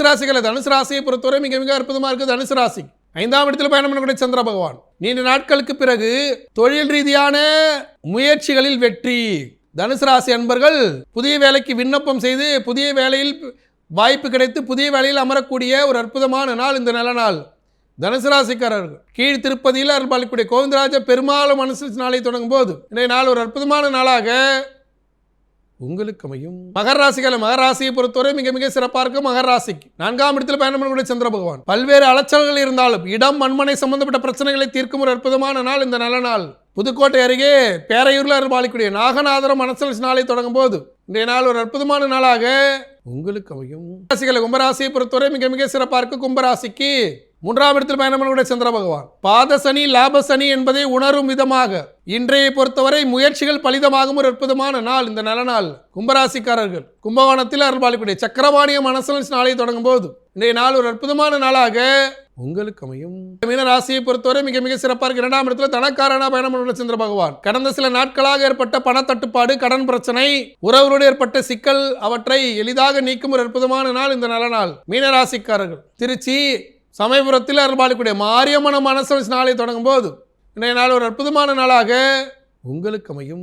ராசிகளை தனுசு ராசியை பொறுத்தவரை மிக மிக அற்புதமா இருக்கு. தனுசு ராசி 5ஆம் இடத்தில் பயணம் பண்ணக்கூடிய சந்திர பகவான் நீண்ட நாட்களுக்கு பிறகு தொழில் ரீதியான முயற்சிகளில் வெற்றி. தனுசு ராசி அன்பர்கள் புதிய வேலைக்கு விண்ணப்பம் செய்து புதிய வேலையில் வாய்ப்பு கிடைத்து புதிய வேலையில் அமரக்கூடிய ஒரு அற்புதமான நாள் இந்த நல்ல நாள். தனுசு ராசிக்காரர்கள் கீழ் திருப்பதியில் அருள்பாலிக்கூடிய கோவிந்தராஜ பெருமாளும் மனசு நாளை தொடங்கும் போது இன்றைய நாள் ஒரு அற்புதமான நாளாக உங்களுக்கு அமையும். மகர ராசிகளை மகர ராசியை பொறுத்தவரை மிக மிக சிறப்பாக இருக்கும். மகர ராசிக்கு 4ஆம் இடத்தில் பயணம் பண்ணக்கூடிய சந்திர பகவான் பல்வேறு அலைச்சல்கள் இருந்தாலும் இடம் மண்மனை சம்பந்தப்பட்ட பிரச்சனைகளை தீர்க்கும் ஒரு அற்புதமான நாள் இந்த நல்ல நாள். புதுக்கோட்டை அருகே பேரையூரில் அருள்பாலிக்கூடிய நாகநாதரம் மனசல் நாளை தொடங்கும் போது இன்றைய நாள் ஒரு அற்புதமான நாளாக உங்களுக்கு அமையும். ராசிகளை கும்பராசியை பொறுத்தவரை மிக மிக சிறப்பாக இருக்கு. கும்பராசிக்கு 3ஆம் இடத்தில் பயணம் பண்ணக்கூடிய சந்திர பகவான் பாத சனி லாப சனி என்பதை உணரும் விதமாக இன்றைய பொறுத்தவரை முயற்சிகள் பலிதமாகும் ஒரு அற்புதமான நாள் இந்த நல்ல நாள். கும்பராசிக்காரர்கள் கும்பகோணத்தில் அருள்பாலிக்கூடிய சக்கரவாணிய மனசல் நாளை தொடங்கும் போது இன்றைய நாள் ஒரு அற்புதமான நாளாக உங்களுக்கு அமையும். மீன ராசியை பொறுத்தவரை மிக மிக சிறப்பாக இருக்கு. 2ஆம் இடத்துல தனக்காரனா பயணம் பண்ணக்கூடிய சந்திர பகவான் கடந்த சில நாட்களாக ஏற்பட்ட பணத்தட்டுப்பாடு கடன் பிரச்சனை உறவுகளோடு ஏற்பட்ட சிக்கல் அவற்றை எளிதாக நீக்கும் ஒரு அற்புதமான நாள் இந்த நல்ல நாள். மீன ராசிக்காரர்கள் திருச்சி சமயபுரத்தில் அருள்பாலிக்கூடிய மாரியம்மன மனசல் நாளை தொடங்கும் போது இன்றைய நாள் ஒரு அற்புதமான நாளாக உங்களுக்கு அமையும்.